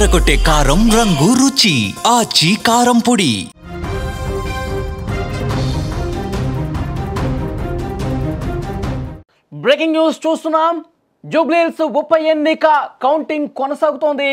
అదరగొట్టే కారం రంగు రుచి ఆచి కారం పొడి. బ్రేకింగ్ న్యూస్ చూస్తున్నాం. జూబ్లీహిల్స్ ఉప ఎన్నిక కౌంటింగ్ కొనసాగుతోంది.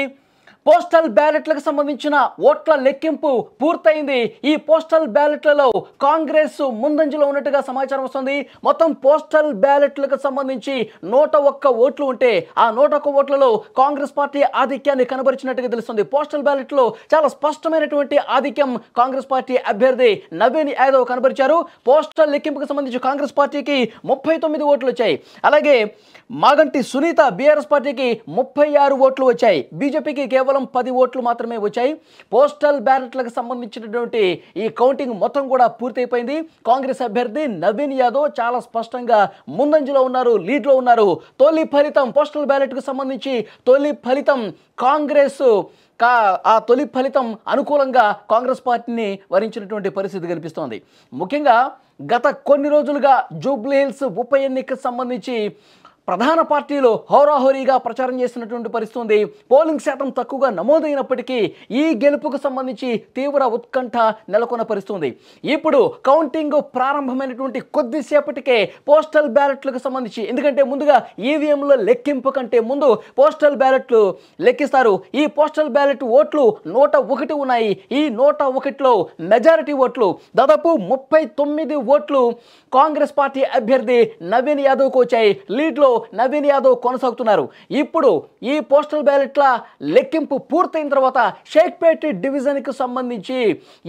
పోస్టల్ బ్యాలెట్లకు సంబంధించిన ఓట్ల లెక్కింపు పూర్తయింది. ఈ పోస్టల్ బ్యాలెట్లలో కాంగ్రెస్ ముందంజలో ఉన్నట్టుగా సమాచారం వస్తుంది. మొత్తం పోస్టల్ బ్యాలెట్లకు సంబంధించి 101 ఓట్లు ఉంటే ఆ 101 ఓట్లలో కాంగ్రెస్ పార్టీ ఆధిక్యాన్ని కనబరిచినట్టుగా తెలుస్తుంది. పోస్టల్ బ్యాలెట్లో చాలా స్పష్టమైనటువంటి ఆధిక్యం కాంగ్రెస్ పార్టీ అభ్యర్థి నవీన్ యాదవ్ కనబరిచారు. పోస్టల్ లెక్కింపుకు సంబంధించి కాంగ్రెస్ పార్టీకి 39 ఓట్లు వచ్చాయి. అలాగే మాగంటి సునీత బీఆర్ఎస్ పార్టీకి 36 ఓట్లు వచ్చాయి. బీజేపీకి కేవలం 10 ఓట్లు మాత్రమే వచ్చాయి. పోస్టల్ బ్యాలెట్లకు సంబంధించినటువంటి ఈ కౌంటింగ్ మొత్తం కూడా పూర్తయిపోయింది. కాంగ్రెస్ అభ్యర్థి నవీన్ యాదవ్ చాలా స్పష్టంగా ముందంజలో ఉన్నారు, లీడ్లో ఉన్నారు. తొలి ఫలితం పోస్టల్ బ్యాలెట్కు సంబంధించి తొలి ఫలితం కాంగ్రెస్ ఆ తొలి ఫలితం అనుకూలంగా కాంగ్రెస్ పార్టీని వరించినటువంటి పరిస్థితి కనిపిస్తోంది. ముఖ్యంగా గత కొన్ని రోజులుగా జూబ్లీహిల్స్ ఉప ఎన్నికకు సంబంధించి ప్రధాన పార్టీలు హోరాహోరీగా ప్రచారం చేస్తున్నటువంటి పరిస్థితి ఉంది. పోలింగ్ శాతం తక్కువగా నమోదైనప్పటికీ ఈ గెలుపుకు సంబంధించి తీవ్ర ఉత్కంఠ నెలకొన్న పరిస్థితి ఉంది. ఇప్పుడు కౌంటింగ్ ప్రారంభమైనటువంటి కొద్దిసేపటికే పోస్టల్ బ్యాలెట్లకు సంబంధించి, ఎందుకంటే ముందుగా ఈవీఎంల లెక్కింపు కంటే ముందు పోస్టల్ బ్యాలెట్లు లెక్కిస్తారు. ఈ పోస్టల్ బ్యాలెట్ ఓట్లు 101 ఉన్నాయి. ఈ 101లో మెజారిటీ ఓట్లు దాదాపు 39 ఓట్లు కాంగ్రెస్ పార్టీ అభ్యర్థి నవీన్ యాదవ్కు వచ్చాయి. లీడ్లో నవీన్ యాదవ్ కొనసాగుతున్నారు. ఇప్పుడు ఈ పోస్టల్ బ్యాలెట్ల లెక్కింపు పూర్తయిన తర్వాత షేక్పేట్ డివిజన్కు సంబంధించి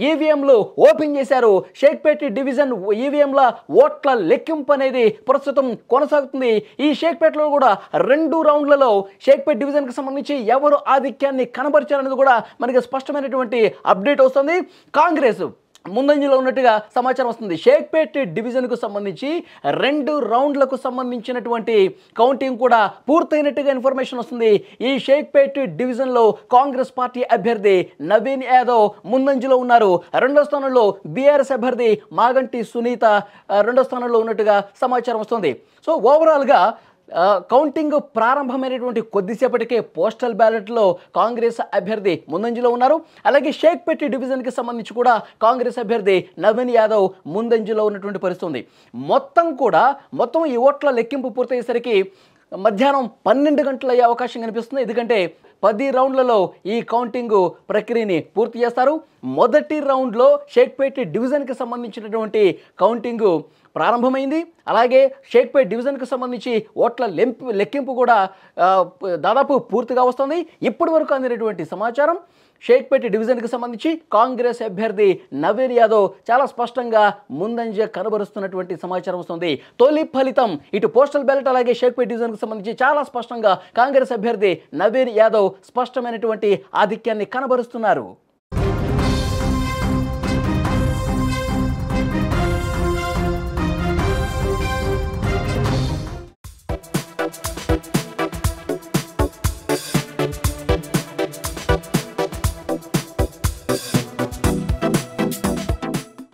ఈవీఎంలు ఓపెన్ చేశారు. షేక్పేట్ డివిజన్ ఈవీఎంల ఓట్ల లెక్కింపు అనేది ప్రస్తుతం కొనసాగుతుంది. ఈ షేక్పేట్లో కూడా 2 రౌండ్లలో షేక్పేట్ డివిజన్కి సంబంధించి ఎవరు ఆధిక్యాన్ని కనబరిచారనేది కూడా మనకి స్పష్టమైనటువంటి అప్డేట్ వస్తుంది. కాంగ్రెస్ ముందంజలో ఉన్నట్టుగా సమాచారం వస్తుంది. షేక్పేట్ డివిజన్కు సంబంధించి 2 రౌండ్లకు సంబంధించినటువంటి కౌంటింగ్ కూడా పూర్తయినట్టుగా ఇన్ఫర్మేషన్ వస్తుంది. ఈ షేక్పేట్ డివిజన్లో కాంగ్రెస్ పార్టీ అభ్యర్థి నవీన్ యాదవ్ ముందంజలో ఉన్నారు. 2వ స్థానంలో బీఆర్ఎస్ అభ్యర్థి మాగంటి సునీత 2వ స్థానంలో ఉన్నట్టుగా సమాచారం వస్తుంది. సో ఓవరాల్గా కౌంటింగ్ ప్రారంభమైనటువంటి కొద్దిసేపటికే పోస్టల్ బ్యాలెట్లో కాంగ్రెస్ అభ్యర్థి ముందంజలో ఉన్నారు. అలాగే షేక్పేట్ డివిజన్కి సంబంధించి కూడా కాంగ్రెస్ అభ్యర్థి నవీన్ యాదవ్ ముందంజలో ఉన్నటువంటి పరిస్థితి ఉంది. మొత్తం ఈ ఓట్ల లెక్కింపు పూర్తయ్యేసరికి మధ్యాహ్నం 12 గంటలు అయ్యే అవకాశం కనిపిస్తుంది. ఎందుకంటే 10 రౌండ్లలో ఈ కౌంటింగ్ ప్రక్రియని పూర్తి చేస్తారు. మొదటి రౌండ్లో షేక్పేట్ డివిజన్కి సంబంధించినటువంటి కౌంటింగ్ ప్రారంభమైంది. అలాగే షేక్పేట్ డివిజన్కి సంబంధించి ఓట్ల లెక్కింపు కూడా దాదాపు పూర్తిగా వస్తుంది. ఇప్పటి వరకు అందినటువంటి సమాచారం షేక్పేట్ డివిజన్కి సంబంధించి కాంగ్రెస్ అభ్యర్థి నవీన్ యాదవ్ చాలా స్పష్టంగా ముందంజ కనబరుస్తున్నటువంటి సమాచారం వస్తుంది. తొలి ఫలితం ఇటు పోస్టల్ బ్యాలెట్ అలాగే షేక్పేట్ డివిజన్కి సంబంధించి చాలా స్పష్టంగా కాంగ్రెస్ అభ్యర్థి నవీన్ యాదవ్ స్పష్టమైనటువంటి ఆధిక్యాన్ని కనబరుస్తున్నారు.